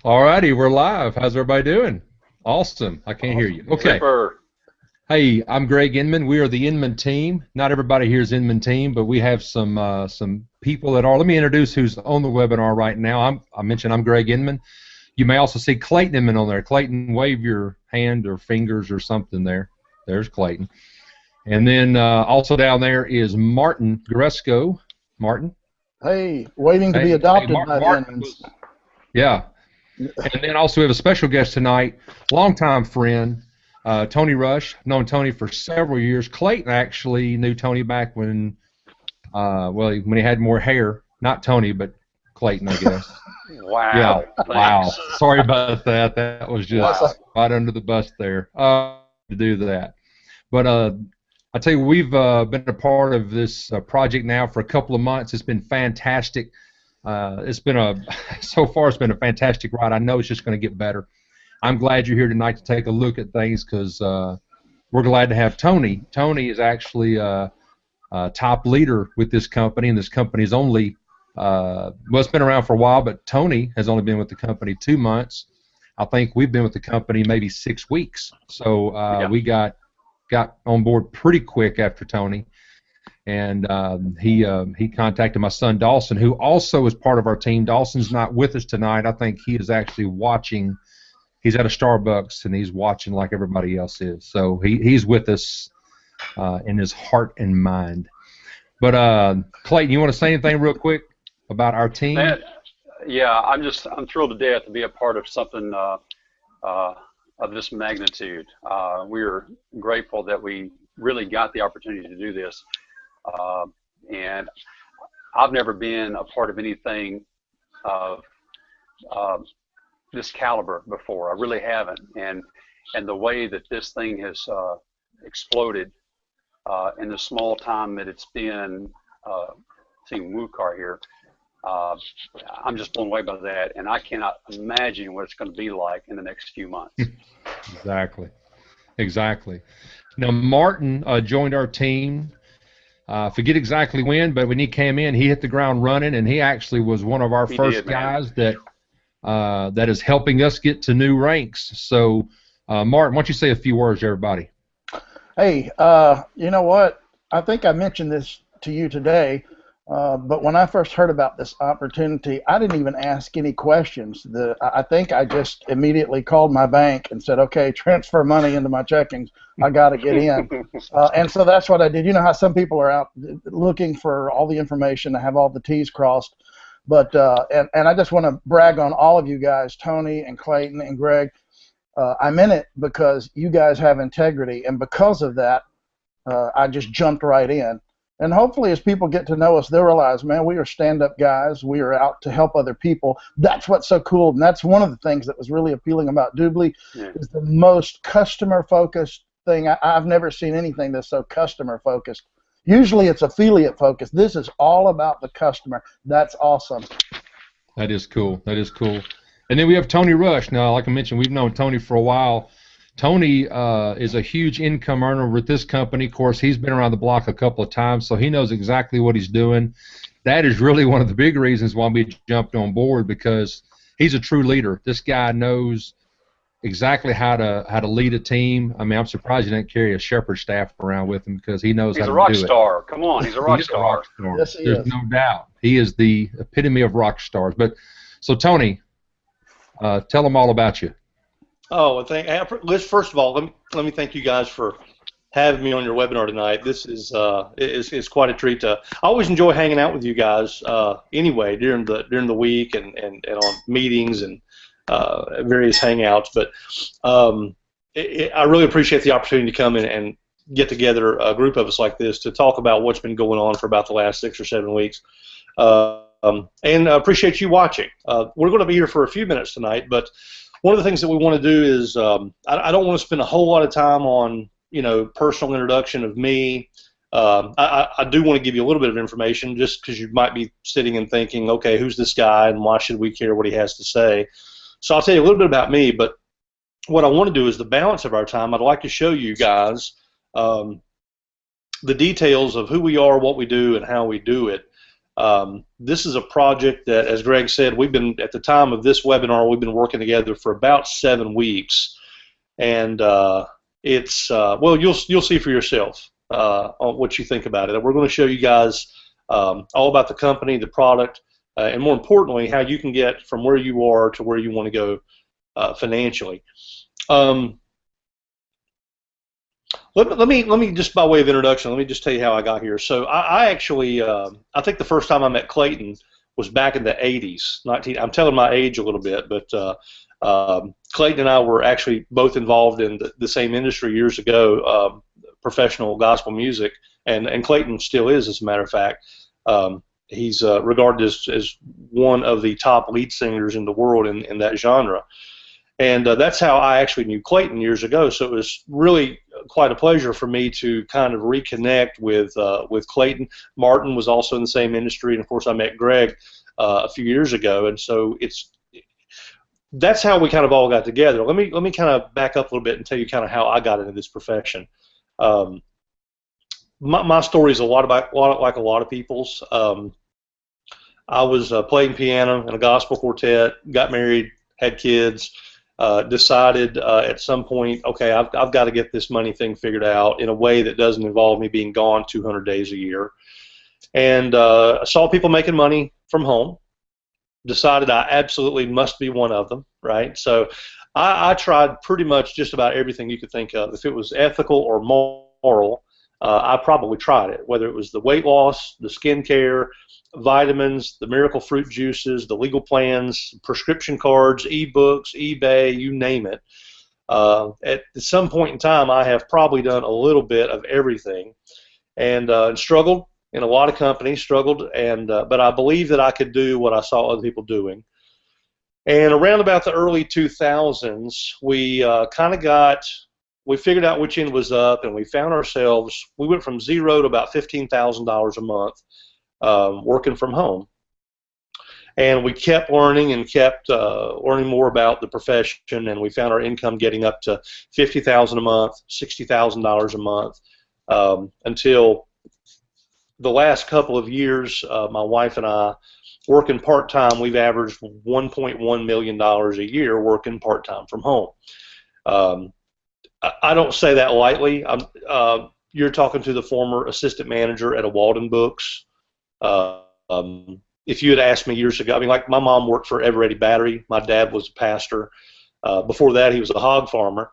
All righty, we're live. How's everybody doing? Awesome. I can't hear you. Awesome. Okay. Super. Hey, I'm Greg Inman. We are the Inman team. Not everybody here is Inman team, but we have some people that are. Let me introduce who's on the webinar right now. I mentioned I'm Greg Inman. You may also see Clayton Inman on there. Clayton, wave your hand or fingers or something there. There's Clayton. And then also down there is Martin Gresco. Martin. Hey, waiting to be Hey, adopted by the Martin Inmans. was, yeah. And then also we have a special guest tonight, longtime friend, Tony Rush. I've known Tony for several years. Clayton actually knew Tony back when, when he had more hair. Not Tony, but Clayton, I guess. Wow. Yeah. Wow. Sorry about that. That was just right under the bus there to do that. But I tell you, we've been a part of this project now for a couple of months. It's been fantastic. So far it's been a fantastic ride. I know it's just going to get better. I'm glad you're here tonight to take a look at things because we're glad to have Tony. Tony is actually a top leader with this company, and this company is only it's been around for a while, but Tony has only been with the company 2 months. I think we've been with the company maybe 6 weeks. So we got on board pretty quick after Tony. And he contacted my son Dawson, who also is part of our team. Dawson's not with us tonight. I think he is actually watching. He's at a Starbucks and he's watching like everybody else is. So he's with us in his heart and mind. But Clayton, you want to say anything real quick about our team? Yeah, I'm thrilled to death to be a part of something of this magnitude. We're grateful that we really got the opportunity to do this. And I've never been a part of anything of this caliber before. I really haven't. And the way that this thing has exploded in the small time that it's been, seeing WooCar here, I'm just blown away by that. And I cannot imagine what it's going to be like in the next few months. Exactly. Now, Martin joined our team. Forget exactly when, but when he came in, he hit the ground running, and he actually was one of our first guys that is helping us get to new ranks. So, Martin, why don't you say a few words to everybody? Hey, you know what? I think I mentioned this to you today, but when I first heard about this opportunity, I didn't even ask any questions. I think I just immediately called my bank and said, okay, transfer money into my checkings. I got to get in. And so that's what I did. You know how some people are out looking for all the information to have all the T's crossed. But and I just want to brag on all of you guys, Tony and Clayton and Greg. I'm in it because you guys have integrity. And because of that, I just jumped right in. And hopefully as people get to know us, they'll realize, man, we are stand-up guys. We are out to help other people. That's what's so cool. And that's one of the things that was really appealing about Doobly is the most customer-focused thing. I've never seen anything that's so customer-focused. Usually it's affiliate-focused. This is all about the customer. That's awesome. That is cool. That is cool. And then we have Tony Rush. Now, like I mentioned, we've known Tony for a while. Tony is a huge income earner with this company. Of course, he's been around the block a couple of times, so he knows exactly what he's doing. That is really one of the big reasons why we jumped on board, because he's a true leader. This guy knows exactly how to lead a team. I mean, I'm surprised he didn't carry a shepherd staff around with him, because he knows how to do it. He's a rock star. Come on, he's a rock star. Yes, he There's no doubt. He is the epitome of rock stars. But so, Tony, tell them all about you. Oh, first of all, let me thank you guys for having me on your webinar tonight. This is quite a treat. I always enjoy hanging out with you guys anyway during the week and on meetings and various hangouts. But I really appreciate the opportunity to come in and get together a group of us like this to talk about what's been going on for about the last 6 or 7 weeks. And appreciate you watching. We're going to be here for a few minutes tonight, but one of the things that we want to do is I don't want to spend a whole lot of time on personal introduction of me. I do want to give you a little bit of information just because you might be sitting and thinking, okay, who's this guy and why should we care what he has to say? So I'll tell you a little bit about me, but what I want to do is the balance of our time, I'd like to show you guys the details of who we are, what we do, and how we do it. This is a project that, as Greg said, we've been, at the time of this webinar, we've been working together for about 7 weeks, and it's well, you'll see for yourself on what you think about it. We're going to show you guys all about the company, the product, and more importantly, how you can get from where you are to where you want to go financially. Let me just, by way of introduction, let me just tell you how I got here. So I actually, I think the first time I met Clayton was back in the 80s. I'm telling my age a little bit, but Clayton and I were actually both involved in the same industry years ago, professional gospel music, and Clayton still is, as a matter of fact. He's regarded as one of the top lead singers in the world in that genre. And that's how I actually knew Clayton years ago. So it was really quite a pleasure for me to kind of reconnect with Clayton. Martin was also in the same industry, and of course I met Greg a few years ago. And so that's how we kind of all got together. Let me kind of back up a little bit and tell you kind of how I got into this profession. My story is a lot like a lot of people's. I was playing piano in a gospel quartet, got married, had kids. Decided at some point, okay, I've got to get this money thing figured out in a way that doesn't involve me being gone 200 days a year. And I saw people making money from home. Decided I absolutely must be one of them, right? So I tried pretty much just about everything you could think of. If it was ethical or moral, I probably tried it, whether it was the weight loss, the skincare, vitamins, the miracle fruit juices, the legal plans, prescription cards, ebooks, eBay, you name it. At some point in time, I have probably done a little bit of everything, and struggled in a lot of companies, but I believe that I could do what I saw other people doing. And around about the early 2000s, we figured out which end was up, and we found ourselves, we went from zero to about $15,000 a month working from home. And we kept learning and kept learning more about the profession, and we found our income getting up to $50,000 a month, $60,000 a month, until the last couple of years, my wife and I, working part-time, we've averaged $1.1 million a year working part-time from home. I don't say that lightly. You're talking to the former assistant manager at a Walden Books. If you had asked me years ago, I mean, like my mom worked for Eveready Battery. My dad was a pastor. Before that, he was a hog farmer.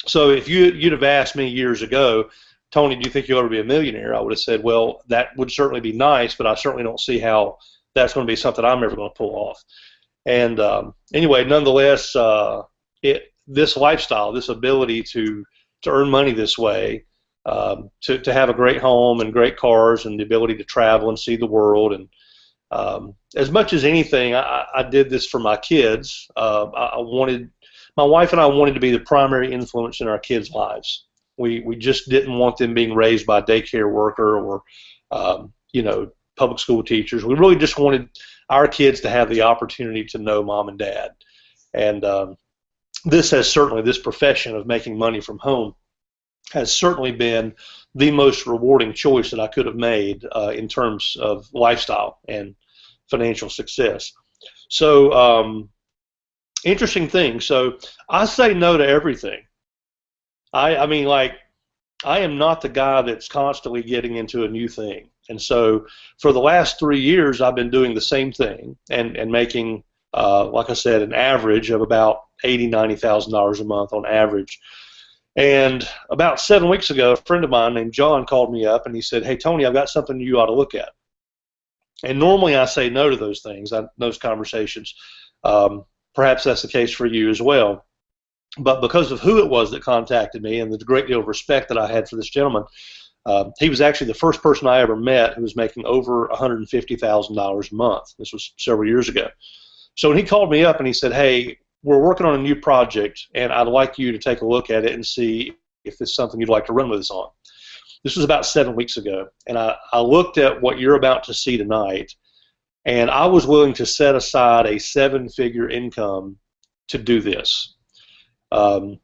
So if you'd have asked me years ago, Tony, do you think you'll ever be a millionaire? I would have said, well, that would certainly be nice, but I certainly don't see how that's going to be something I'm ever going to pull off. And anyway, nonetheless, this lifestyle, this ability to earn money this way, to have a great home and great cars and the ability to travel and see the world, and as much as anything, I did this for my kids. My wife and I wanted to be the primary influence in our kids' lives. We just didn't want them being raised by a daycare worker or public school teachers. We really just wanted our kids to have the opportunity to know mom and dad. And this profession of making money from home has certainly been the most rewarding choice that I could have made in terms of lifestyle and financial success. So interesting thing. So I say no to everything. I mean, like, I am not the guy that's constantly getting into a new thing. And so for the last 3 years, I've been doing the same thing and making, like I said, an average of about $80,000, $90,000 a month on average. And about 7 weeks ago, a friend of mine named John called me up and he said, "Hey, Tony, I've got something you ought to look at." And normally I say no to those things, those conversations. Perhaps that's the case for you as well. But because of who it was that contacted me and the great deal of respect that I had for this gentleman, he was actually the first person I ever met who was making over $150,000 a month. This was several years ago. So when he called me up and he said, "Hey, we're working on a new project, and I'd like you to take a look at it and see if it's something you'd like to run with us on." This was about 7 weeks ago, and I looked at what you're about to see tonight, and I was willing to set aside a 7-figure income to do this. I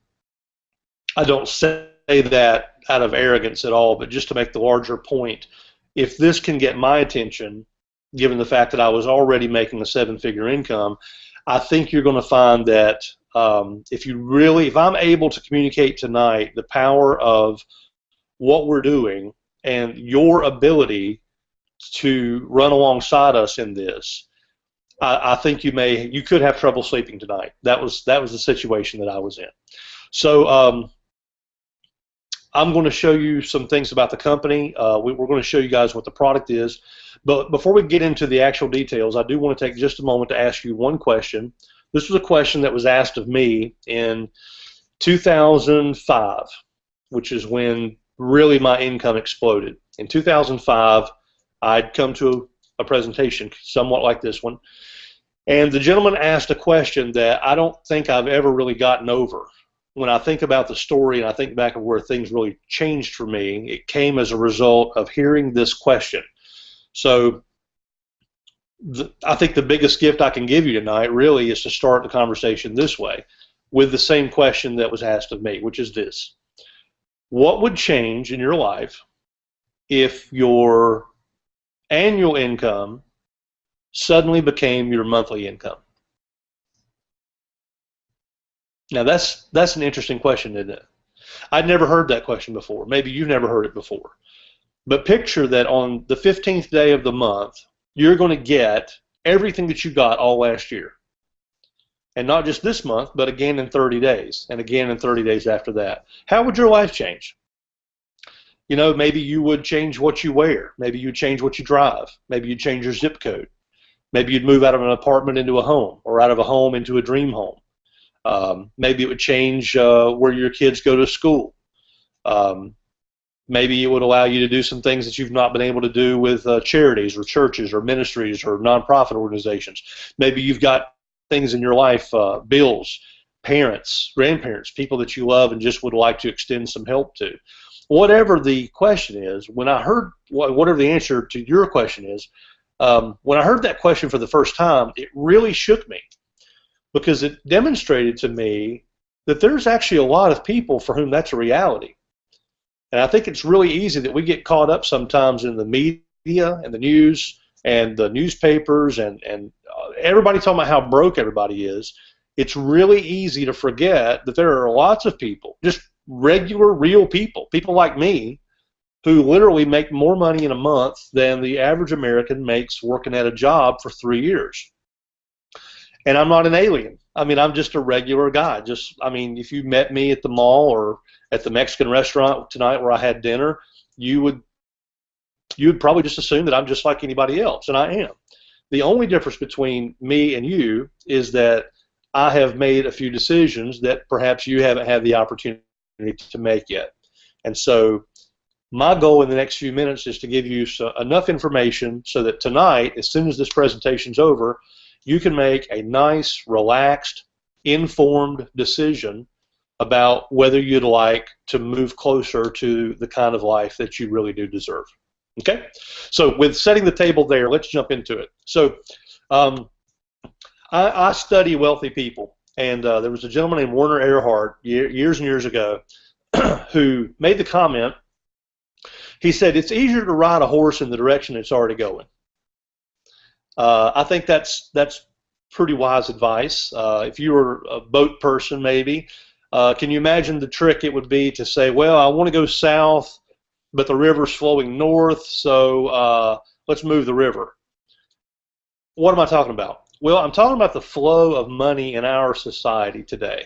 don't say that out of arrogance at all, but just to make the larger point, if this can get my attention, given the fact that I was already making a 7-figure income, I think you're going to find that if I'm able to communicate tonight the power of what we're doing and your ability to run alongside us in this, I think you could have trouble sleeping tonight. That was the situation that I was in. So I'm going to show you some things about the company. We're going to show you guys what the product is. But before we get into the actual details, I do want to take just a moment to ask you one question. This was a question that was asked of me in 2005, which is when really my income exploded. In 2005, I'd come to a presentation somewhat like this one, and the gentleman asked a question that I don't think I've ever really gotten over. When I think about the story and I think back of where things really changed for me, it came as a result of hearing this question. So I think the biggest gift I can give you tonight really is to start the conversation this way, with the same question that was asked of me, which is this: what would change in your life if your annual income suddenly became your monthly income? Now that's an interesting question, isn't it? I'd never heard that question before. Maybe you've never heard it before. But picture that on the 15th day of the month, you're going to get everything that you got all last year. And not just this month, but again in 30 days, and again in 30 days after that. How would your life change? You know, maybe you would change what you wear. Maybe you'd change what you drive. Maybe you'd change your zip code. Maybe you'd move out of an apartment into a home, or out of a home into a dream home. Maybe it would change where your kids go to school. Maybe it would allow you to do some things that you've not been able to do with charities or churches or ministries or nonprofit organizations. Maybe you've got things in your life, bills, parents, grandparents, people that you love and just would like to extend some help to. Whatever the question is, when I heard, whatever the answer to your question is, when I heard that question for the first time, it really shook me, because it demonstrated to me that there's actually a lot of people for whom that's a reality. And I think it's really easy that we get caught up sometimes in the media and the news and the newspapers and everybody talking about how broke everybody is. It's really easy to forget that there are lots of people, just regular, real people, people like me, who literally make more money in a month than the average American makes working at a job for 3 years. And I'm not an alien. I mean, I'm just a regular guy. If you met me at the mall or at the Mexican restaurant tonight where I had dinner, you would probably just assume that I'm just like anybody else, and I am. The only difference between me and you is that I have made a few decisions that perhaps you haven't had the opportunity to make yet. And so my goal in the next few minutes is to give you enough information so that tonight, as soon as this presentation's over, you can make a nice, relaxed, informed decision about whether you'd like to move closer to the kind of life that you really do deserve. Okay? So with setting the table there, let's jump into it. So I study wealthy people, and there was a gentleman named Werner Erhard years and years ago who made the comment. He said, it's easier to ride a horse in the direction it's already going. I think that's pretty wise advice. If you were a boat person, maybe, can you imagine the trick it would be to say, well, I want to go south, but the river's flowing north, so let's move the river. What am I talking about? Well, I'm talking about the flow of money in our society today.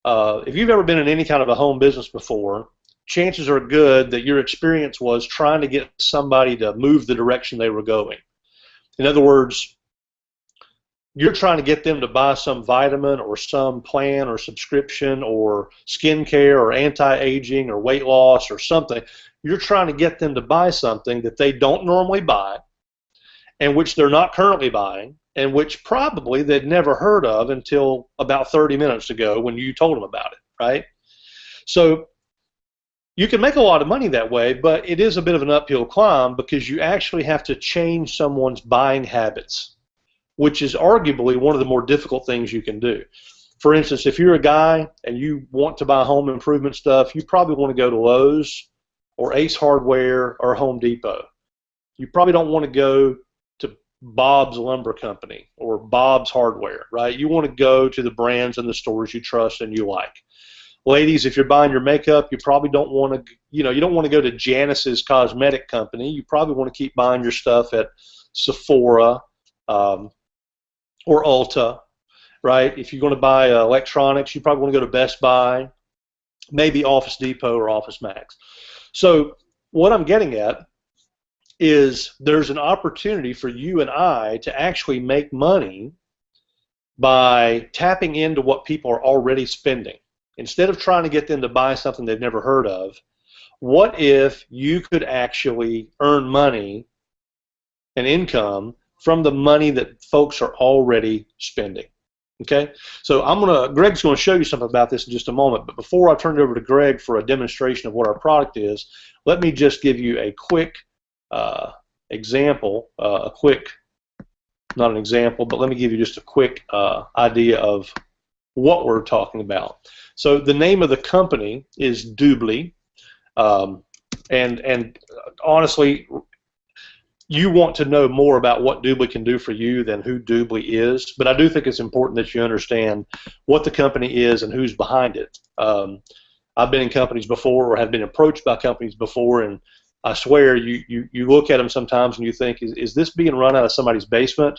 If you've ever been in any kind of a home business before, chances are good that your experience was trying to get somebody to move the direction they were going. In other words, you're trying to get them to buy some vitamin or some plan or subscription or skincare or anti-aging or weight loss or something. You're trying to get them to buy something that they don't normally buy, and which they're not currently buying, and which probably they'd never heard of until about 30 minutes ago when you told them about it, right? So you can make a lot of money that way, but it is a bit of an uphill climb because you actually have to change someone's buying habits, which is arguably one of the more difficult things you can do. For instance, if you're a guy and you want to buy home improvement stuff, you probably want to go to Lowe's or Ace Hardware or Home Depot. You probably don't want to go to Bob's Lumber Company or Bob's Hardware, right? You want to go to the brands and the stores you trust and you like. Ladies, if you're buying your makeup, you probably don't want to, you don't want to go to Janice's Cosmetic Company. You probably want to keep buying your stuff at Sephora or Ulta, right? If you're going to buy electronics, you probably want to go to Best Buy, maybe Office Depot or Office Max. So what I'm getting at is there's an opportunity for you and I to actually make money by tapping into what people are already spending. Instead of trying to get them to buy something they've never heard of, what if you could actually earn money and income from the money that folks are already spending? Okay, so Greg's going to show you something about this in just a moment, but before I turn it over to Greg for a demonstration of what our product is, let me just give you a quick example, not an example, but let me give you just a quick idea of what we're talking about. So the name of the company is Doobly, and honestly, you want to know more about what Doobly can do for you than who Doobly is, but I do think it's important that you understand what the company is and who's behind it. I've been in companies before or have been approached by companies before, and I swear you look at them sometimes and you think, is this being run out of somebody's basement?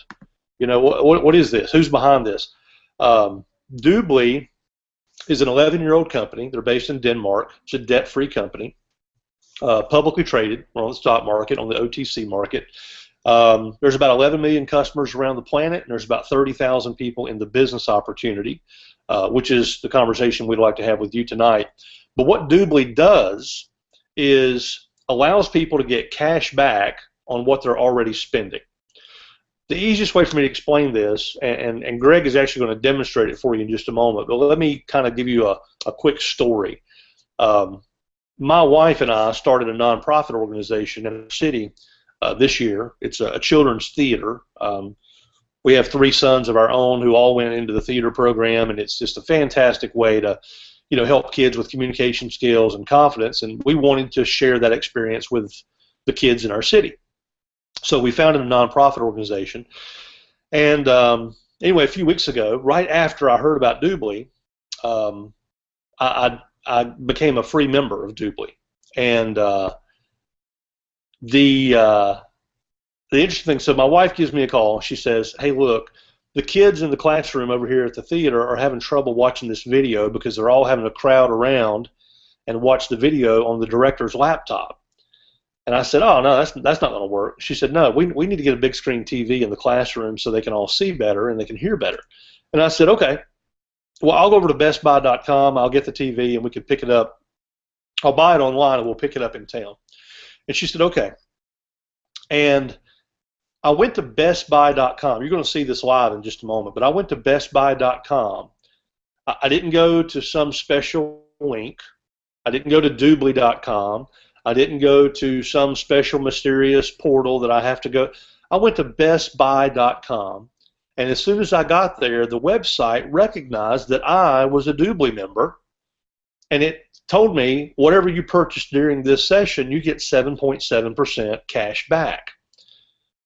What is this? Who's behind this? Doobly is an 11-year-old company. They're based in Denmark. It's a debt-free company, publicly traded. We're on the stock market, on the OTC market. There's about 11 million customers around the planet, and there's about 30,000 people in the business opportunity, which is the conversation we'd like to have with you tonight. But what Doobly does is allows people to get cash back on what they're already spending. The easiest way for me to explain this, and Greg is actually going to demonstrate it for you in just a moment, but let me kind of give you a quick story. My wife and I started a nonprofit organization in the city this year. It's a children's theater. We have 3 sons of our own who all went into the theater program, and it's just a fantastic way to help kids with communication skills and confidence, and we wanted to share that experience with the kids in our city. So we founded a nonprofit organization, and anyway, a few weeks ago, right after I heard about Doobly, I became a free member of Doobly, and the interesting thing, so my wife gives me a call. She says, hey, look, the kids in the classroom over here at the theater are having trouble watching this video because they're all having to crowd around and watch the video on the director's laptop. And I said, oh, no, that's not going to work. She said, no, we need to get a big screen TV in the classroom so they can all see better and they can hear better. And I said, okay, well, I'll go over to bestbuy.com, I'll get the TV, and we can pick it up. I'll buy it online and we'll pick it up in town. And she said, okay. And I went to bestbuy.com. You're going to see this live in just a moment, but I went to bestbuy.com. I didn't go to some special link. I didn't go to doobly.com. I didn't go to some special mysterious portal that I have to go. I went to bestbuy.com, and as soon as I got there, the website recognized that I was a Doobly member, and it told me whatever you purchased during this session, you get 7.7% cash back.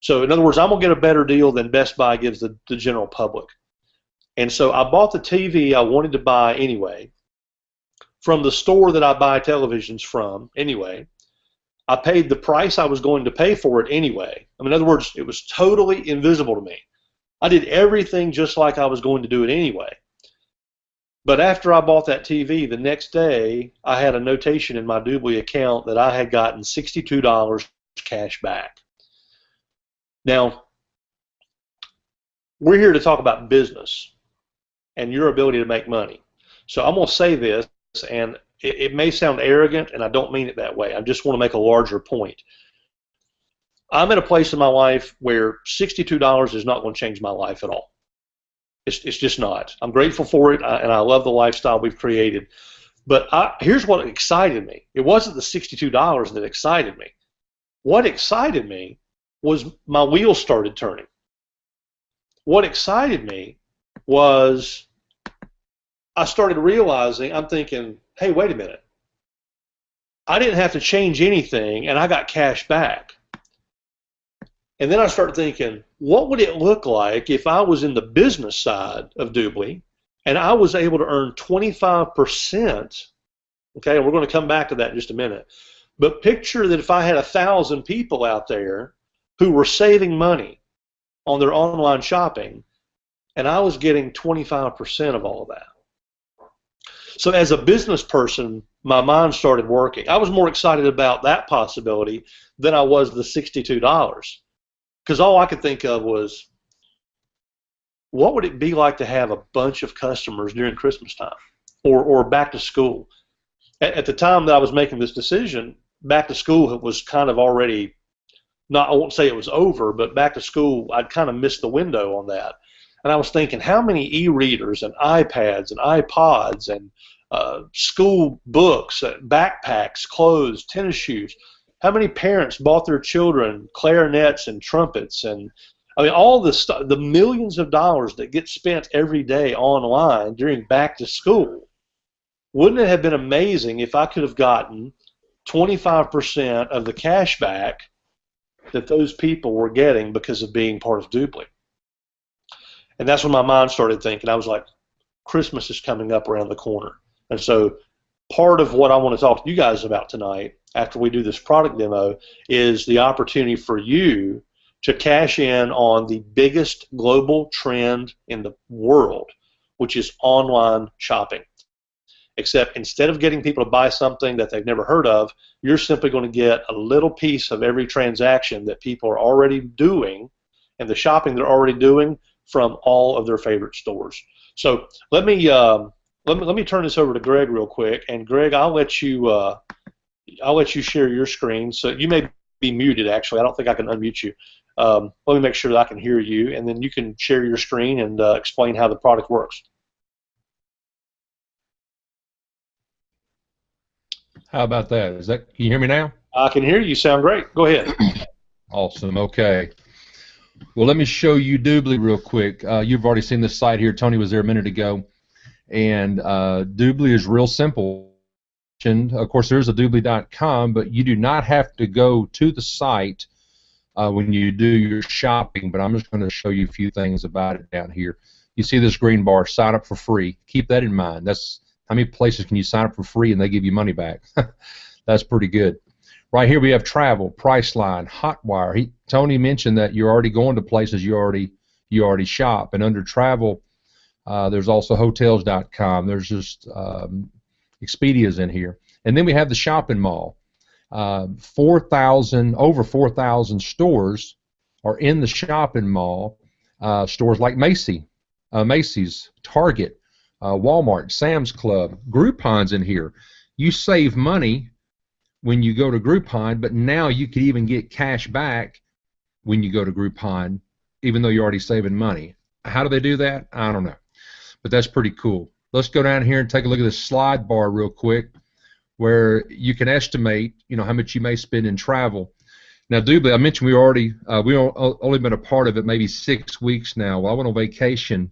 So in other words, I'm going to get a better deal than Best Buy gives the general public. And so I bought the TV I wanted to buy anyway, from the store that I buy televisions from anyway. I paid the price I was going to pay for it anyway. I mean, in other words, it was totally invisible to me. I did everything just like I was going to do it anyway. But after I bought that TV, the next day, I had a notation in my Doobly account that I had gotten $62 cash back. Now, we're here to talk about business and your ability to make money. So I'm going to say this, and it may sound arrogant, and I don't mean it that way. I just want to make a larger point. I'm in a place in my life where $62 is not going to change my life at all. It's just not. I'm grateful for it, and I love the lifestyle we've created. But here's what excited me. It wasn't the $62 that excited me. What excited me was my wheels started turning. What excited me was I started realizing, I'm thinking, hey, wait a minute. I didn't have to change anything, and I got cash back. And then I started thinking, what would it look like if I was in the business side of Doobly and I was able to earn 25%? Okay, we're going to come back to that in just a minute. But picture that if I had 1,000 people out there who were saving money on their online shopping, and I was getting 25% of all of that. So as a business person, my mind started working. I was more excited about that possibility than I was the $62. Because all I could think of was, what would it be like to have a bunch of customers during Christmas time or back to school? At the time that I was making this decision, back to school was kind of already, I won't say it was over, but back to school, I'd kind of missed the window on that. And I was thinking, how many e-readers and iPads and iPods and school books, backpacks, clothes, tennis shoes, how many parents bought their children clarinets and trumpets, and I mean all the stuff, the millions of dollars that get spent every day online during back to school. Wouldn't it have been amazing if I could have gotten 25% of the cash back that those people were getting because of being part of Doobly? And that's when my mind started thinking. I was like, Christmas is coming up around the corner. And so part of what I want to talk to you guys about tonight, after we do this product demo, is the opportunity for you to cash in on the biggest global trend in the world, which is online shopping. Except instead of getting people to buy something that they've never heard of, you're simply going to get a little piece of every transaction that people are already doing and the shopping they're already doing from all of their favorite stores. So let me turn this over to Greg real quick, and Greg, I'll let you share your screen. So you may be muted. Actually, I don't think I can unmute you. Let me make sure that I can hear you, and then you can share your screen and explain how the product works. How about that? Can you hear me now? I can hear you. Sound great. Go ahead. Awesome. Okay. Well, let me show you Doobly real quick. You've already seen this site here. Tony was there a minute ago. And Doobly is real simple. Of course, there's a Doobly.com, but you do not have to go to the site when you do your shopping, but I'm just going to show you a few things about it down here. You see this green bar, sign up for free. Keep that in mind. That's how many places can you sign up for free and they give you money back? That's pretty good. Right here we have travel, Priceline, Hotwire. Tony mentioned that you're already going to places you already shop, and under travel, there's also hotels.com. There's just Expedia's in here, and then we have the shopping mall. Over 4,000 stores are in the shopping mall. Stores like Macy's, Target, Walmart, Sam's Club, Groupon's in here. You save money when you go to Groupon, but now you could even get cash back when you go to Groupon, even though you're already saving money. How do they do that? I don't know, but that's pretty cool. Let's go down here and take a look at this slide bar real quick, where you can estimate, how much you may spend in travel. Now, Doobly, I mentioned we've only been a part of it maybe 6 weeks now. Well, I went on vacation.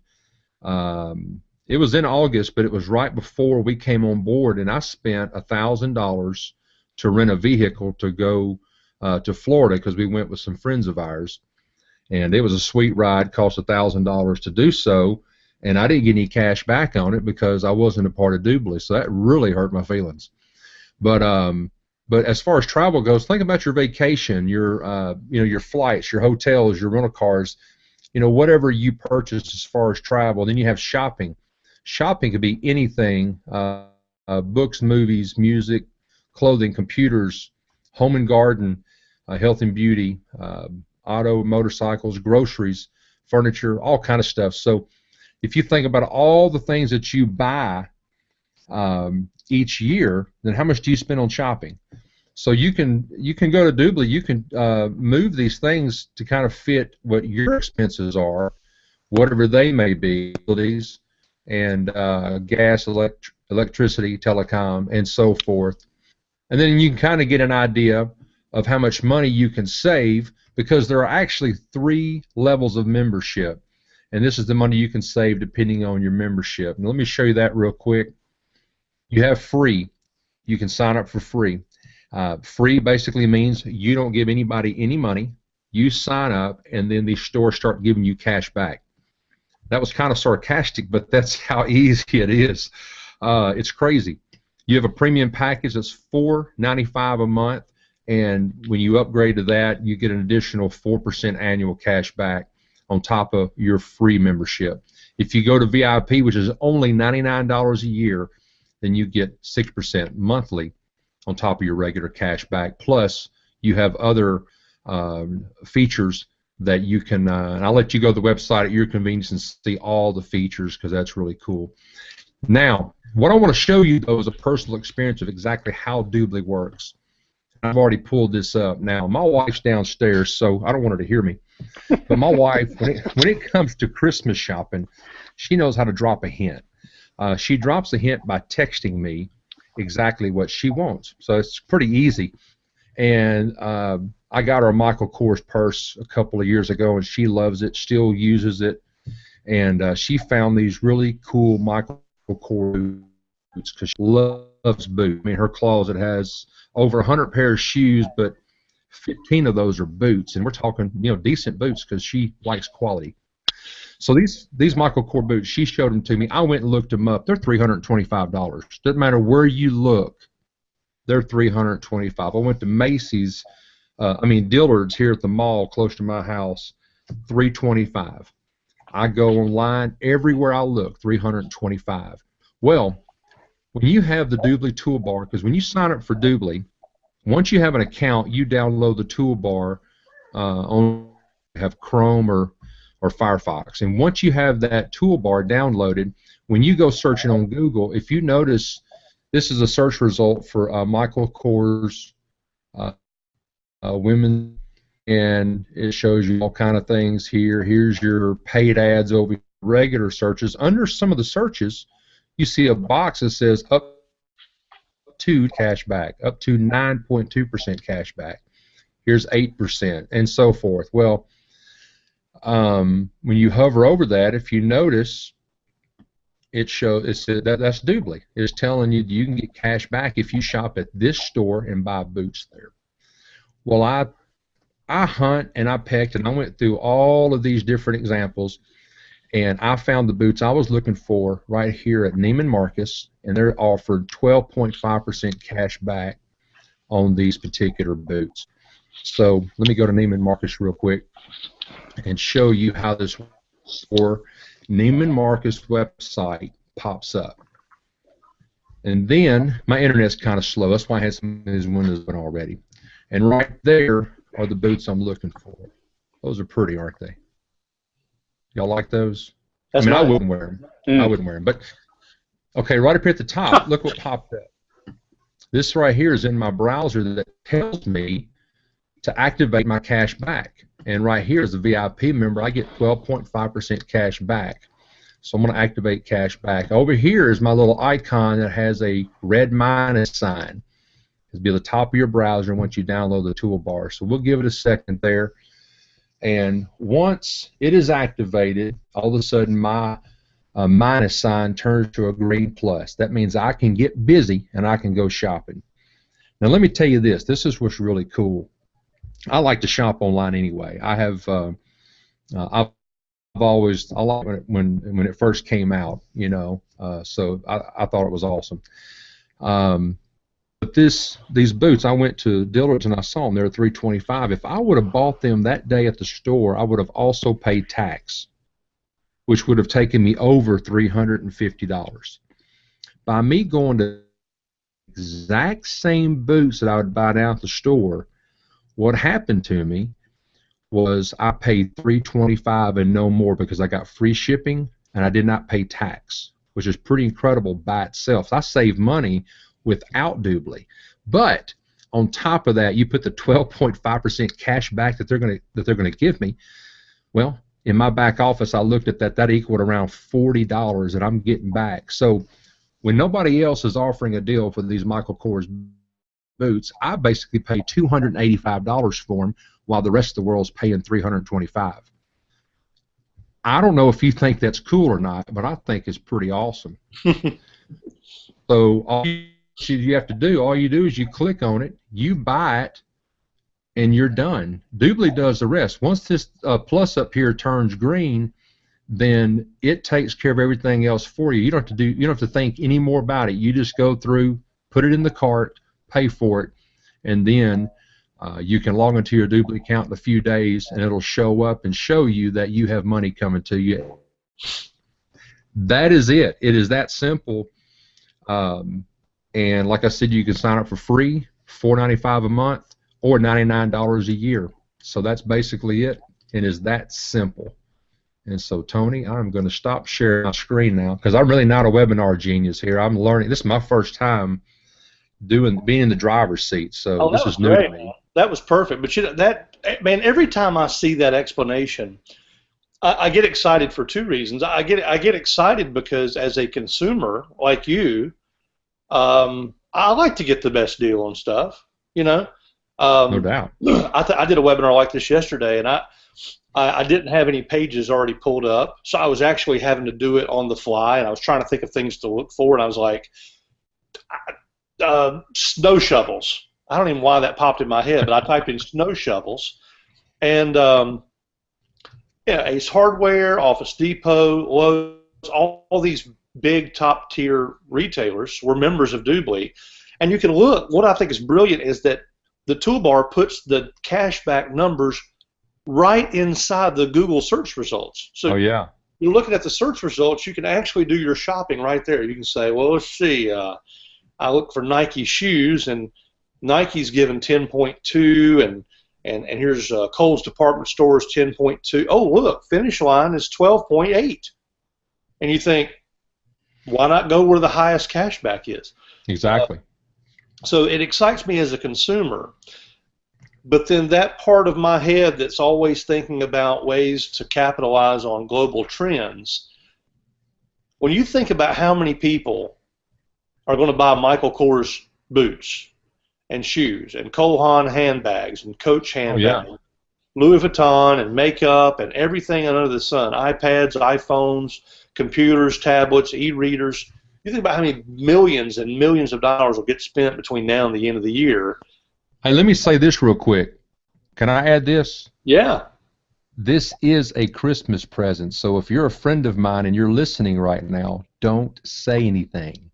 It was in August, but it was right before we came on board, and I spent $1,000 to rent a vehicle to go to Florida because we went with some friends of ours, and it was a sweet ride. Cost $1,000 to do so, and I didn't get any cash back on it because I wasn't a part of Doobly, so that really hurt my feelings. But as far as travel goes, think about your vacation, your flights, your hotels, your rental cars, whatever you purchase as far as travel. Then you have shopping. Shopping could be anything: books, movies, music, clothing, computers, home and garden, health and beauty, auto, motorcycles, groceries, furniture, all kind of stuff. So if you think about all the things that you buy each year, then how much do you spend on shopping? So you can go to Doobly, you can move these things to kind of fit what your expenses are, whatever they may be, utilities and gas, electricity, telecom, and so forth. And then you can kind of get an idea of how much money you can save, because there are actually 3 levels of membership. And this is the money you can save depending on your membership. And let me show you that real quick. You have free. You can sign up for free. Free basically means you don't give anybody any money. you sign up, and then these stores start giving you cash back. That was kind of sarcastic, but that's how easy it is. It's crazy. You have a premium package that's $4.95 a month, and when you upgrade to that, you get an additional 4% annual cash back on top of your free membership. If you go to VIP, which is only $99 a year, then you get 6% monthly on top of your regular cash back. Plus, you have other features that you can, and I'll let you go to the website at your convenience and see all the features because that's really cool. Now, what I want to show you, though, is a personal experience of exactly how Doobly works. I've already pulled this up now. My wife's downstairs, so I don't want her to hear me. But my wife, when it comes to Christmas shopping, she knows how to drop a hint. She drops a hint by texting me exactly what she wants. So it's pretty easy. And I got her a Michael Kors purse a couple of years ago, and she loves it, still uses it. And she found these really cool Michael Kors boots because she loves boots. I mean, her closet has over 100 pairs of shoes, but 15 of those are boots, and we're talking, decent boots because she likes quality. So these Michael Kors boots, she showed them to me. I went and looked them up. They're $325. Doesn't matter where you look, they're $325. I went to Macy's, Dillard's here at the mall close to my house, $325. I go online, everywhere I look, $325. Well, when you have the Doobly toolbar, because when you sign up for Doobly, once you have an account, you download the toolbar have Chrome or Firefox. And once you have that toolbar downloaded, when you go searching on Google, if you notice, this is a search result for Michael Kors women, and it shows you all kind of things here. Here's your paid ads over regular searches. Under some of the searches, you see a box that says up to cash back, up to 9.2% cash back. Here's 8%, and so forth. Well, when you hover over that, if you notice, that's Doobly. It's telling you you can get cash back if you shop at this store and buy boots there. Well, I hunt and I pecked and I went through all of these different examples, and I found the boots I was looking for right here at Neiman Marcus, and they're offered 12.5% cash back on these particular boots. So let me go to Neiman Marcus real quick and show you how this works. For Neiman Marcus website pops up. And then my internet's kind of slow. That's why I had some of these windows open already. And right there are the boots I'm looking for. Those are pretty, aren't they? Y'all like those? That's I nice. wouldn't wear them. I wouldn't wear them. But, okay, right up here at the top, look what popped up. This right here is in my browser that tells me to activate my cash back. And right here is a VIP member. I get 12.5% cash back. So I'm going to activate cash back. Over here is my little icon that has a red minus sign. It'll be at the top of your browser once you download the toolbar. So we'll give it a second there. And once it is activated, all of a sudden my minus sign turns to a green plus. That means I can get busy and I can go shopping. Now let me tell you this. This is what's really cool. I like to shop online anyway. I've always, I liked it when it first came out, so I thought it was awesome. But these boots, I went to Dillard's and I saw them. They were $325. If I would have bought them that day at the store, I would have also paid tax, which would have taken me over $350. By me going to the exact same boots that I would buy down at the store, what happened to me was I paid $325 and no more because I got free shipping and I did not pay tax, which is pretty incredible by itself. I saved money without Doobly. But on top of that, you put the 12.5% cash back that they're going to give me. Well, in my back office, I looked at that equaled around $40 that I'm getting back. So when nobody else is offering a deal for these Michael Kors boots, I basically pay $285 for them while the rest of the world's paying $325. I don't know if you think that's cool or not, but I think it's pretty awesome. So all you have to do, all you do is you click on it, you buy it, and you're done. Doobly does the rest. Once this plus up here turns green, then it takes care of everything else for you. You don't have to think any more about it. You just go through, put it in the cart, pay for it, and then you can log into your Doobly account in a few days, and it'll show up and show you that you have money coming to you. That is it. It is that simple. And like I said, you can sign up for free, $4.95 a month, or $99 a year. So that's basically it. It is that simple. And so, Tony, I'm going to stop sharing my screen now because I'm really not a webinar genius here. I'm learning. This is my first time being in the driver's seat, so this is new to me. That was perfect. But you know, man, every time I see that explanation, I get excited for two reasons. I get excited because as a consumer like you, I like to get the best deal on stuff. You know, no doubt. I did a webinar like this yesterday, and I didn't have any pages already pulled up, so I was actually having to do it on the fly, and I was trying to think of things to look for, and I was like, snow shovels. I don't even know why that popped in my head, but I typed in snow shovels, and yeah, Ace Hardware, Office Depot, Lowe's, all these big top-tier retailers were members of Doobly, and you can look. What I think is brilliant is that the toolbar puts the cashback numbers right inside the Google search results. So yeah, you're looking at the search results, you can actually do your shopping right there. You can say, well, let's see, I look for Nike shoes, and Nike's given 10.2, and here's Kohl's Department Stores 10.2. Oh, look, Finish Line is 12.8. And you think, why not go where the highest cashback is? Exactly. So it excites me as a consumer. But then that part of my head that's always thinking about ways to capitalize on global trends, when you think about how many people are going to buy Michael Kors boots and shoes and Cole Haan handbags and Coach handbags, Louis Vuitton and makeup and everything under the sun, iPads, iPhones, computers, tablets, e-readers, you think about how many millions and millions of dollars will get spent between now and the end of the year. Hey, let me say this real quick. Can I add this? Yeah. This is a Christmas present, so if you're a friend of mine and you're listening right now, don't say anything.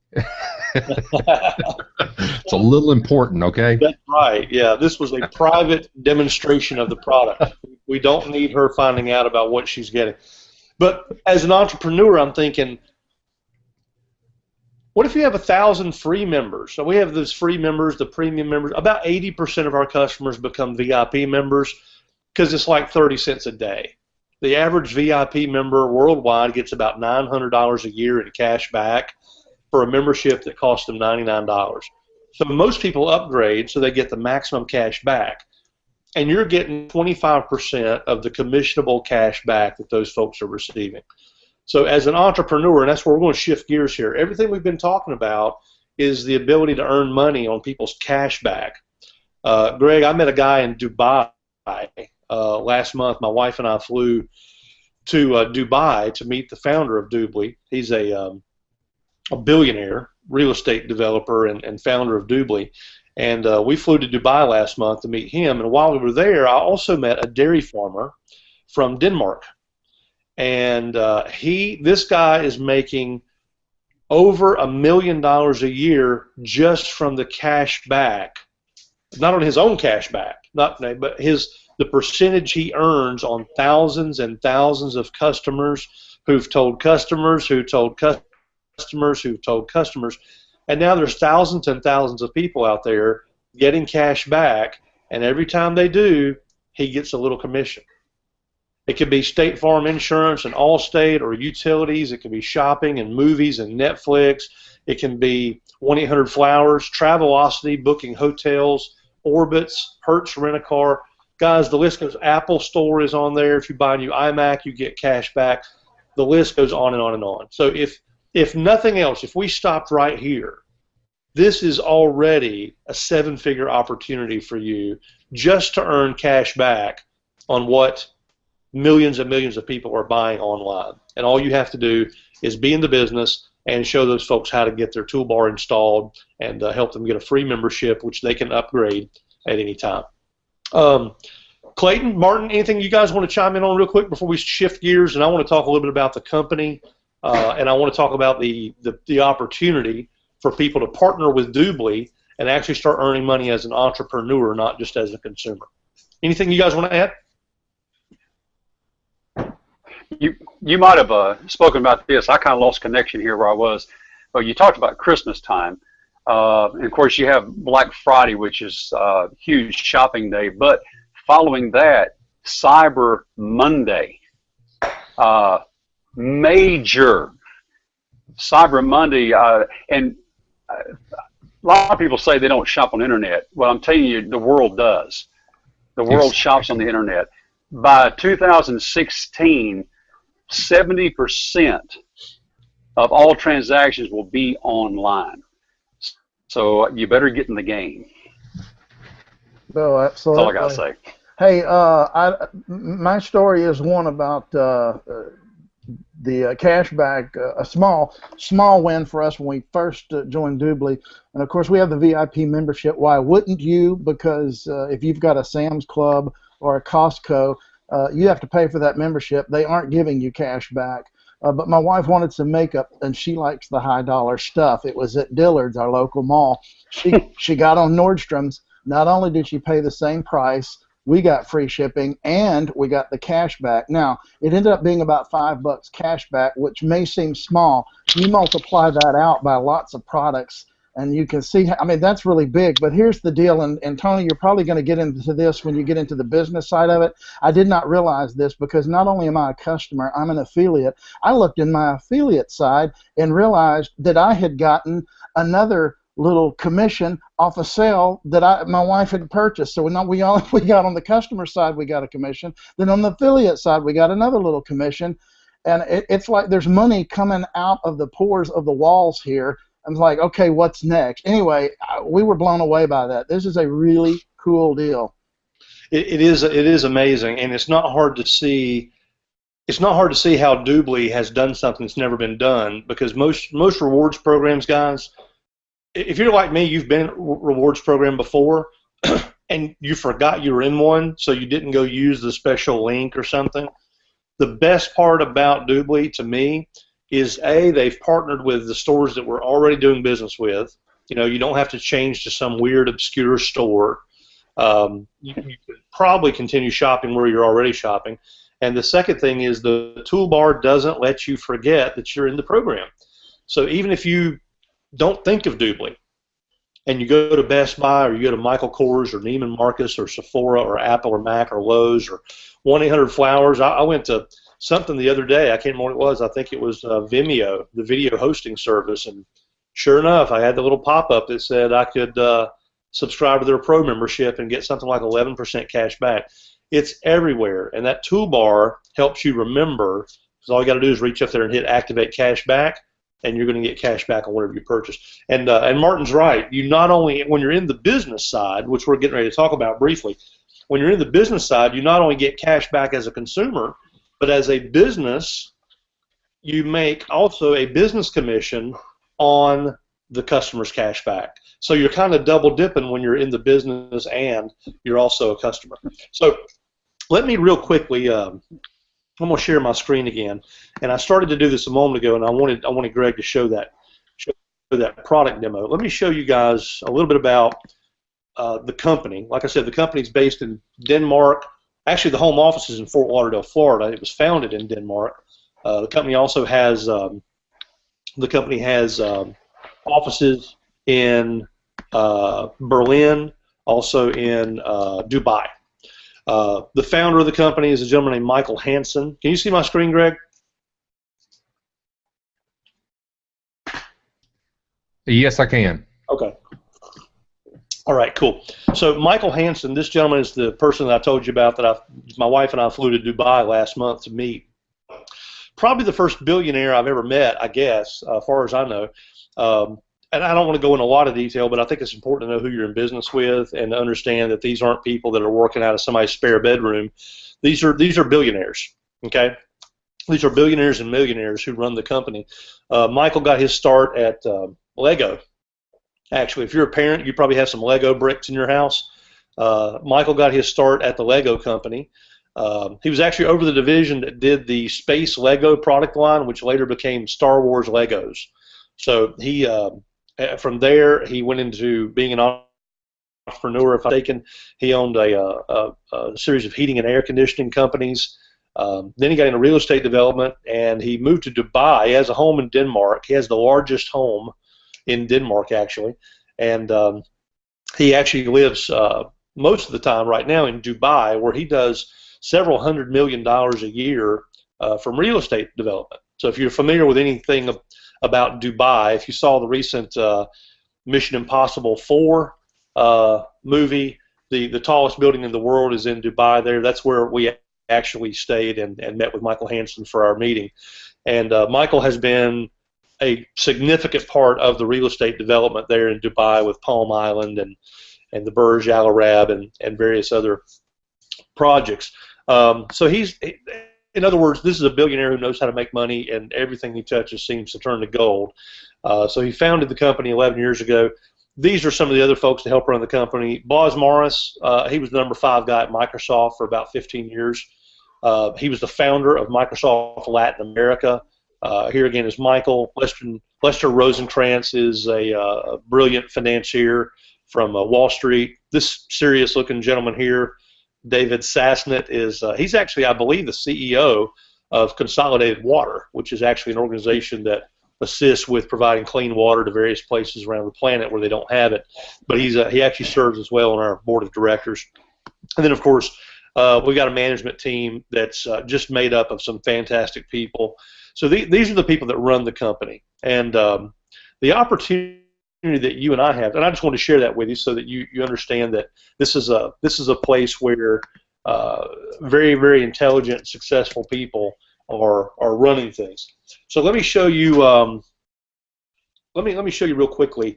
It's a little important, okay? That's right, yeah. This was a private demonstration of the product. We don't need her finding out about what she's getting. But as an entrepreneur, I'm thinking, what if you have 1,000 free members? So we have those free members, the premium members. About 80% of our customers become VIP members because it's like 30 cents a day. The average VIP member worldwide gets about $900 a year in cash back for a membership that costs them $99. So most people upgrade so they get the maximum cash back. And you're getting 25% of the commissionable cash back that those folks are receiving. So as an entrepreneur, and that's where we're going to shift gears here, everything we've been talking about is the ability to earn money on people's cash back. Greg, I met a guy in Dubai last month. My wife and I flew to Dubai to meet the founder of Doobly. He's a billionaire real estate developer and founder of Doobly. And we flew to Dubai last month to meet him. And while we were there, I also met a dairy farmer from Denmark. And this guy is making over $1 million a year just from the cash back, not on his own cash back, but the percentage he earns on thousands and thousands of customers who've told customers, who told customers, who've told customers. And now there's thousands and thousands of people out there getting cash back, and every time they do, he gets a little commission. It could be State Farm Insurance and Allstate, or utilities. It could be shopping and movies and Netflix. It can be 1-800-Flowers, Travelocity, booking hotels, Orbitz, Hertz Rent-A-Car. Guys, the list goes. Apple Store is on there. If you buy a new iMac, you get cash back. The list goes on and on and on. So if nothing else, if we stopped right here, this is already a 7-figure opportunity for you just to earn cash back on what millions and millions of people are buying online. And all you have to do is be in the business and show those folks how to get their toolbar installed and help them get a free membership, which they can upgrade at any time. Clayton, Martin, anything you guys want to chime in on real quick before we shift gears? And I want to talk a little bit about the company, and I want to talk about the opportunity for people to partner with Doobly and actually start earning money as an entrepreneur, not just as a consumer. Anything you guys want to add? You might have spoken about this. I kind of lost connection here where I was. But you talked about Christmas time. And of course, you have Black Friday, which is a huge shopping day. But following that, Cyber Monday, major Cyber Monday. And a lot of people say they don't shop on the internet. Well, I'm telling you, the world does. The world shops on the internet. By 2016, 70% of all transactions will be online. So you better get in the game. Oh, absolutely. That's all I got to say. Hey, my story is one about the cashback, a small win for us when we first joined Doobly. And of course, we have the VIP membership. Why wouldn't you? Because if you've got a Sam's Club or a Costco, you have to pay for that membership. They aren't giving you cash back. But my wife wanted some makeup, and she likes the high dollar stuff. It was at Dillard's, our local mall. She got on Nordstrom's. Not only did she pay the same price, we got free shipping, and we got the cash back. Now, it ended up being about $5 cash back, which may seem small. You multiply that out by lots of products, and you can see, I mean, that's really big. But here's the deal, and Tony, you're probably going to get into this when you get into the business side of it. I did not realize this because not only am I a customer, I'm an affiliate. I looked in my affiliate side and realized that I had gotten another little commission off a sale that my wife had purchased. So we got on the customer side, we got a commission. Then on the affiliate side, we got another little commission. And it's like there's money coming out of the pores of the walls here. I'm like, okay, what's next? Anyway, we were blown away by that. This is a really cool deal. It is amazing, and it's not hard to see. It's not hard to see how Doobly has done something that's never been done, because most rewards programs, guys, if you're like me, you've been in a rewards program before, and you forgot you were in one, so you didn't go use the special link or something. The best part about Doobly, to me, is they've partnered with the stores that we're already doing business with. You know, you don't have to change to some weird, obscure store. You could probably continue shopping where you're already shopping. And the second thing is the toolbar doesn't let you forget that you're in the program. So even if you don't think of Doobly, and you go to Best Buy or you go to Michael Kors or Neiman Marcus or Sephora or Apple or Mac or Lowe's or 1-800-Flowers. I went to something the other day. I can't remember what it was. I think it was Vimeo, the video hosting service. And sure enough, I had the little pop-up that said I could subscribe to their pro membership and get something like 11% cash back. It's everywhere. And that toolbar helps you remember, because all you got to do is reach up there and hit Activate Cash Back, and you're going to get cash back on whatever you purchase. And Martin's right. You not only, when you're in the business side, which we're getting ready to talk about briefly, when you're in the business side, you not only get cash back as a consumer, but as a business, you make also a business commission on the customer's cash back. So you're kind of double dipping when you're in the business and you're also a customer. So let me real quickly, I'm going to share my screen again. And I started to do this a moment ago, and I wanted Greg to show that product demo. Let me show you guys a little bit about the company. Like I said, the company's based in Denmark. Actually, the home office is in Fort Lauderdale, Florida. It was founded in Denmark. The company also has offices in Berlin, also in Dubai. The founder of the company is a gentleman named Michael Hansen. Can you see my screen, Greg? Yes, I can. Okay. All right, cool. So Michael Hansen, this gentleman is the person that I told you about that my wife and I flew to Dubai last month to meet. Probably the first billionaire I've ever met, I guess, as far as I know. And I don't want to go into a lot of detail, but I think it's important to know who you're in business with and to understand that these aren't people that are working out of somebody's spare bedroom. These are billionaires, okay? These are billionaires and millionaires who run the company. Michael got his start at Lego. Actually, if you're a parent, you probably have some Lego bricks in your house. Michael got his start at the Lego company. He was actually over the division that did the Space Lego product line, which later became Star Wars Legos. So he, from there, he went into being an entrepreneur. If I'm mistaken, he owned a series of heating and air conditioning companies. Then he got into real estate development, and he moved to Dubai. He has a home in Denmark. He has the largest home in Denmark, actually, and he actually lives most of the time right now in Dubai, where he does several $100 million a year from real estate development. So if you're familiar with anything about Dubai, if you saw the recent Mission Impossible 4 movie, the tallest building in the world is in Dubai there. That's where we actually stayed and met with Michael Hansen for our meeting. And Michael has been a significant part of the real estate development there in Dubai with Palm Island and the Burj Al Arab and various other projects. So in other words, this is a billionaire who knows how to make money, and everything he touches seems to turn to gold. So he founded the company 11 years ago. These are some of the other folks to help run the company. Boz Morris, he was the number 5 guy at Microsoft for about 15 years. He was the founder of Microsoft Latin America. Here again is Michael. Lester Rosenkrantz is a brilliant financier from Wall Street. This serious-looking gentleman here, David Sassnett, he's actually, I believe, the CEO of Consolidated Water, which is actually an organization that assists with providing clean water to various places around the planet where they don't have it. But he actually serves as well on our board of directors. And then, of course, we've got a management team that's just made up of some fantastic people. So these are the people that run the company. And the opportunity that you and I have, and I just want to share that with you so that you understand that this is a place where very, very intelligent, successful people are running things. So let me show you. Let me show you real quickly,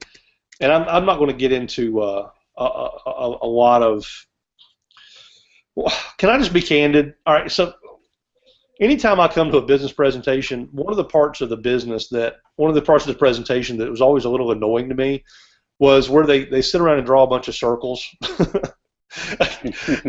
and I'm not going to get into a lot of. Well, can I just be candid? All right, so anytime I come to a business presentation, one of the parts of the presentation that was always a little annoying to me was where they sit around and draw a bunch of circles.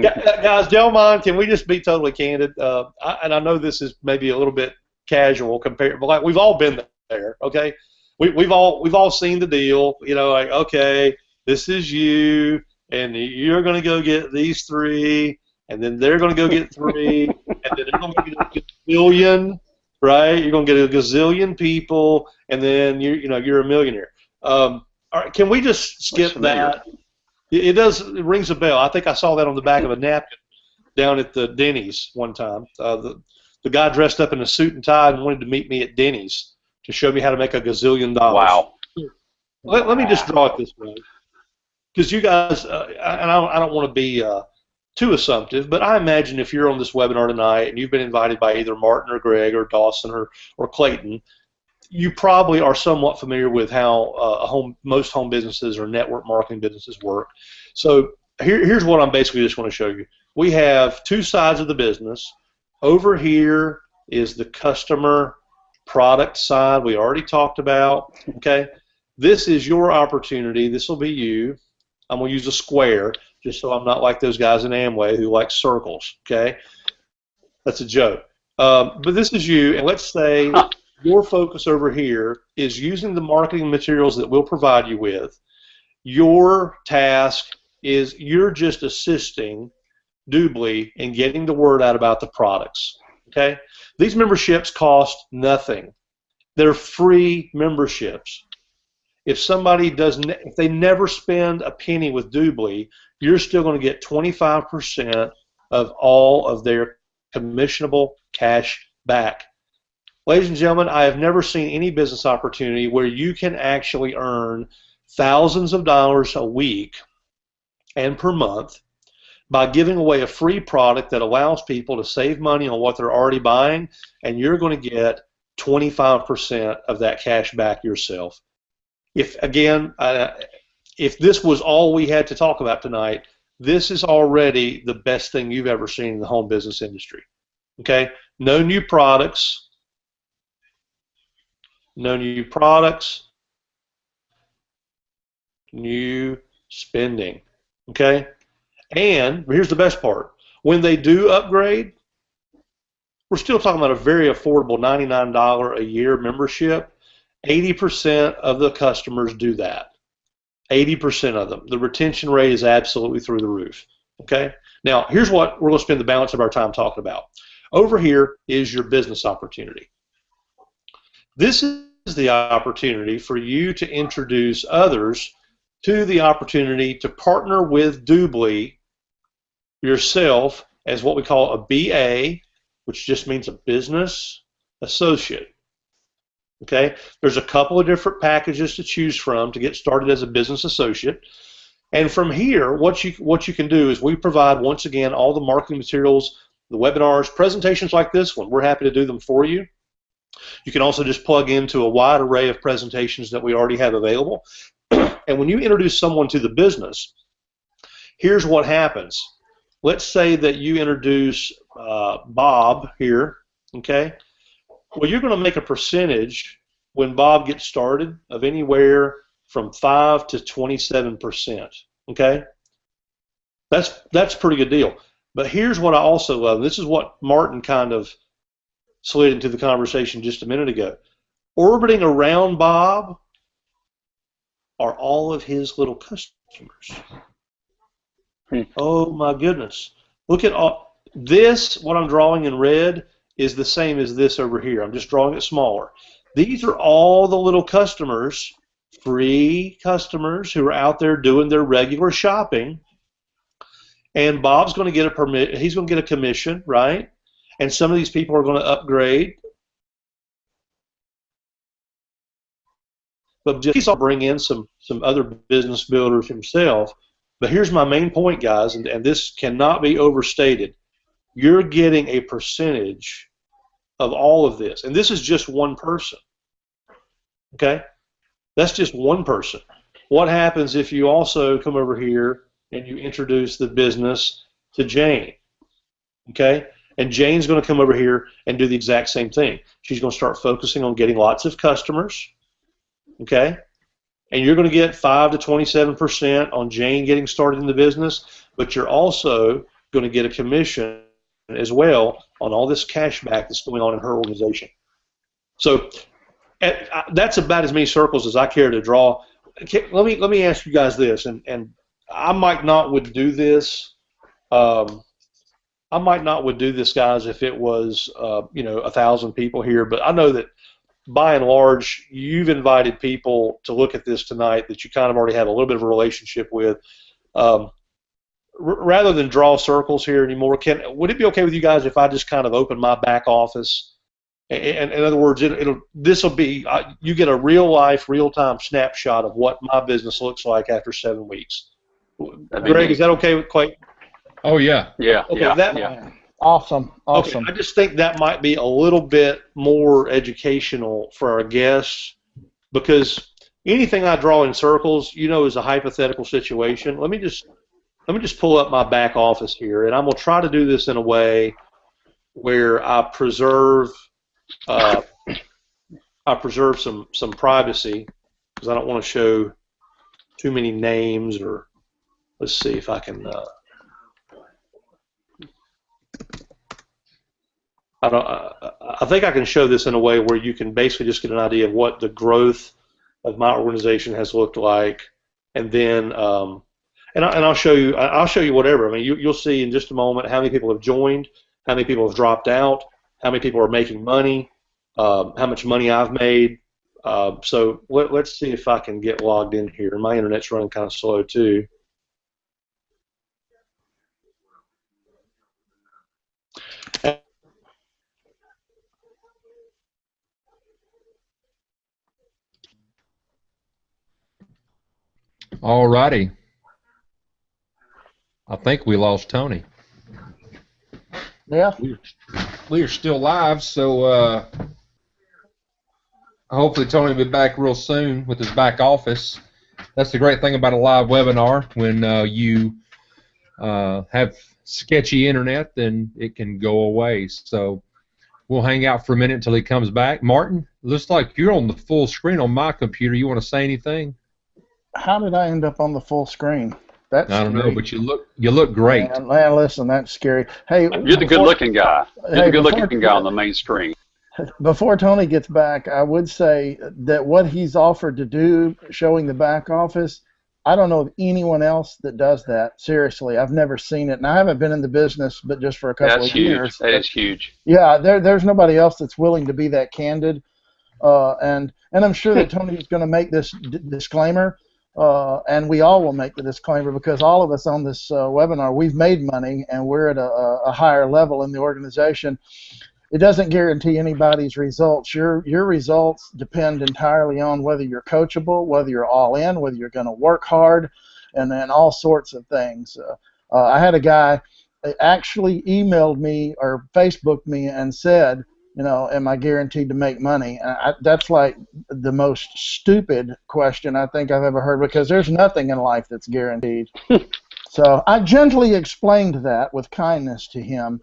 Guys, don't mind. Can we just be totally candid? And I know this is maybe a little bit casual compared, but like we've all been there. Okay, we've all seen the deal. You know, like okay, this is you, and you're going to go get these 3. And then they're going to go get 3, and then they're going to get a gazillion, right? You're going to get a gazillion people, and then you're a millionaire. All right, can we just skip that? It rings a bell. I think I saw that on the back of a napkin down at the Denny's one time. The guy dressed up in a suit and tie and wanted to meet me at Denny's to show me how to make $1 gazillion. Wow. Let me just draw it this way, because you guys, and I don't want to be too assumptive, but I imagine if you're on this webinar tonight and you've been invited by either Martin or Greg or Dawson or Clayton, you probably are somewhat familiar with how most home businesses or network marketing businesses work. So here's what I'm basically just going to show you. We have 2 sides of the business. Over here is the customer product side we already talked about. Okay, this is your opportunity. This will be you. I'm going to use a square just so I'm not like those guys in Amway who like circles, okay? That's a joke. But this is you, and let's say your focus over here is using the marketing materials that we'll provide you with. Your task is you're just assisting Doobly in getting the word out about the products, okay? These memberships cost nothing. They're free memberships. If they never spend a penny with Doobly, you're still going to get 25% of all of their commissionable cash back. Ladies and gentlemen, I have never seen any business opportunity where you can actually earn thousands of dollars a week and per month by giving away a free product that allows people to save money on what they're already buying, and you're going to get 25% of that cash back yourself. If this was all we had to talk about tonight, this is already the best thing you've ever seen in the home business industry. Okay? No new products. No new products. New spending. Okay? And here's the best part. When they do upgrade, we're still talking about a very affordable $99 a year membership. 80% of the customers do that. 80% of them. The retention rate is absolutely through the roof. Okay? Now, here's what we're going to spend the balance of our time talking about. Over here is your business opportunity. This is the opportunity for you to introduce others to the opportunity to partner with Doobly yourself as what we call a BA, which just means a business associate. Okay? There's a couple of different packages to choose from to get started as a business associate. And from here, what you can do is we provide, once again, all the marketing materials, the webinars, presentations like this one. We're happy to do them for you. You can also just plug into a wide array of presentations that we already have available. And when you introduce someone to the business, here's what happens. Let's say that you introduce Bob here, okay? Well, you're going to make a percentage when Bob gets started of anywhere from 5 to 27%, okay? That's a pretty good deal. But here's what I also love. This is what Martin kind of slid into the conversation just a minute ago. Orbiting around Bob are all of his little customers. Oh my goodness. Look at all this. What I'm drawing in red is the same as this over here. I'm just drawing it smaller. These are all the little customers, free customers who are out there doing their regular shopping. And Bob's going to get a permit. He's going to get a commission, right? And some of these people are going to upgrade. But he's going to bring in some other business builders himself. But here's my main point, guys, and this cannot be overstated. You're getting a percentage of all of this. And this is just one person. Okay? That's just one person. What happens if you also come over here and you introduce the business to Jane? Okay? And Jane's going to come over here and do the exact same thing. She's going to start focusing on getting lots of customers. Okay? And you're going to get 5 to 27% on Jane getting started in the business, but you're also going to get a commission as well on all this cash back that's going on in her organization. So that's about as many circles as I care to draw. Let me ask you guys this, and I might not would do this. I might not would do this, guys, if it was 1,000 people here, but I know that by and large, you've invited people to look at this tonight that you kind of already have a little bit of a relationship with. Rather than draw circles here anymore, would it be okay with you guys if I just kind of open my back office? And in other words, this will be you get a real life, real time snapshot of what my business looks like after 7 weeks. Greg, is that okay with Clay? Oh yeah. Yeah. Okay, Yeah. Awesome. Okay, I just think that might be a little bit more educational for our guests, because anything I draw in circles, is a hypothetical situation. Let me just pull up my back office here, and I'm gonna try to do this in a way where I preserve some privacy, because I don't want to show too many names. Or let's see if I can. I think I can show this in a way where you can basically just get an idea of what the growth of my organization has looked like, and then I'll show you whatever. I mean, you'll see in just a moment how many people have joined, how many people have dropped out, how many people are making money, how much money I've made. So let's see if I can get logged in here. My internet's running kind of slow too. All righty. I think we lost Tony. Yeah. We are still live, so hopefully Tony will be back real soon with his back office. That's the great thing about a live webinar. When you have sketchy internet, then it can go away. So we'll hang out for a minute until he comes back. Martin, looks like you're on the full screen on my computer. You want to say anything? How did I end up on the full screen? That's I don't know, scary. but you look great. Man, listen, that's scary. Hey, You're the good-looking guy. You're hey, the good-looking guy on the main screen. before Tony gets back, I would say that what he's offered to do, showing the back office, I don't know of anyone else that does that. Seriously, I've never seen it, and I haven't been in the business, but just for a couple That's of huge. years. That is huge. Yeah, there's nobody else that's willing to be that candid, and I'm sure that Tony is going to make this disclaimer, and we all will make the disclaimer because all of us on this webinar, we've made money and we're at a higher level in the organization. It doesn't guarantee anybody's results. Your results depend entirely on whether you're coachable, whether you're all in, whether you're going to work hard, and then all sorts of things. I had a guy actually emailed me or Facebooked me and said, am I guaranteed to make money? That's like the most stupid question I think I've ever heard, because there's nothing in life that's guaranteed. So I gently explained that with kindness to him.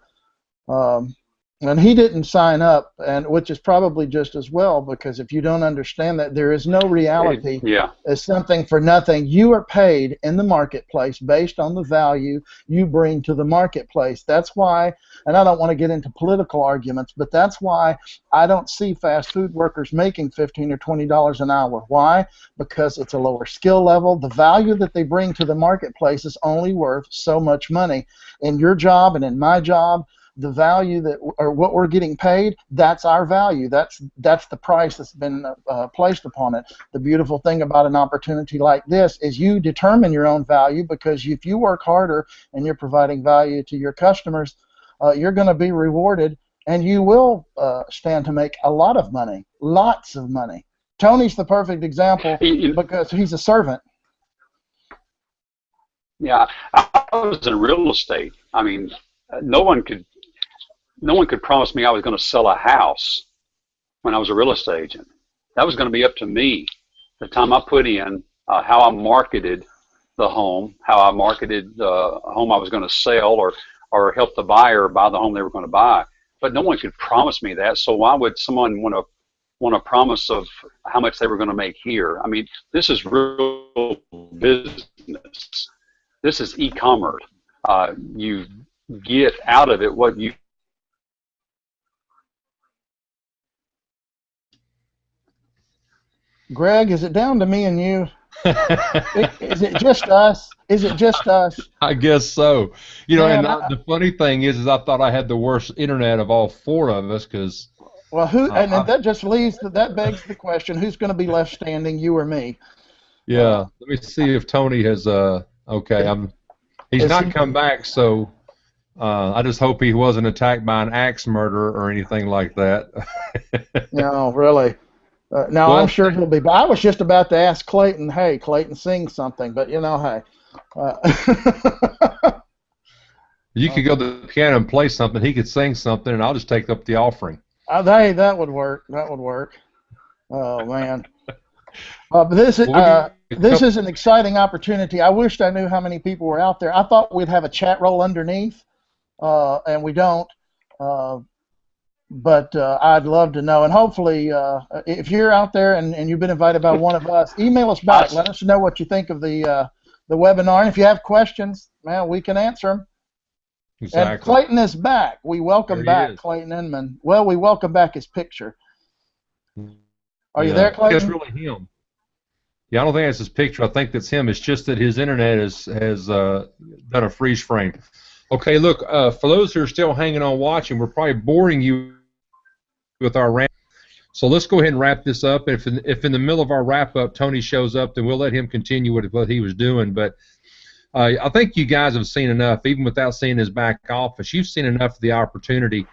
And he didn't sign up, and which is probably just as well, because if you don't understand that there is no reality as something for nothing, you are paid in the marketplace based on the value you bring to the marketplace. That's why, and I don't want to get into political arguments, but that's why I don't see fast food workers making $15 or $20 an hour. Why? Because it's a lower skill level. The value that they bring to the marketplace is only worth so much money. In your job and in my job, the value that, or what we're getting paid, that's our value. That's the price that's been placed upon it. The beautiful thing about an opportunity like this is you determine your own value, because if you work harder and you're providing value to your customers, you're going to be rewarded, and you will stand to make a lot of money, lots of money. Tony's the perfect example because he's a servant. Yeah, I was in real estate. I mean, no one could promise me I was going to sell a house when I was a real estate agent. That was going to be up to me. The time I put in, how I marketed the home, how I marketed the home I was going to sell, or help the buyer buy the home they were going to buy. But no one could promise me that. So why would someone want a promise of how much they were going to make here? I mean, this is real business. This is e-commerce. You get out of it what you. Greg, is it down to me and you? Is it just us? Is it just us? I guess so. Man, and the funny thing is I thought I had the worst internet of all four of us, because. Well, and that just that begs the question: who's going to be left standing, you or me? Yeah. Let me see if Tony has. Okay, he's not come back, so. I just hope he wasn't attacked by an axe murderer or anything like that. No, really. No, I'm sure he'll be. But I was just about to ask Clayton, hey, Clayton, sing something, but hey. You could go to the piano and play something. He could sing something, and I'll just take up the offering. Hey, that would work. That would work. Oh man. But this is an exciting opportunity. I wished I knew how many people were out there. I thought we'd have a chat roll underneath, and we don't. But I'd love to know. And hopefully, if you're out there and you've been invited by one of us, email us back. Let us know what you think of the webinar. And if you have questions, man, we can answer them. Exactly. And Clayton is back. We welcome back Clayton Inman. Well, we welcome back his picture. Are you there, Clayton? That's really him. Yeah, I don't think that's his picture. I think that's him. It's just that his internet has done a freeze frame. Okay, look, for those who are still hanging on watching, we're probably boring you with our wrap. So let's go ahead and wrap this up. If in the middle of our wrap-up Tony shows up, then we'll let him continue with what he was doing. But I think you guys have seen enough, even without seeing his back office. You've seen enough of the opportunity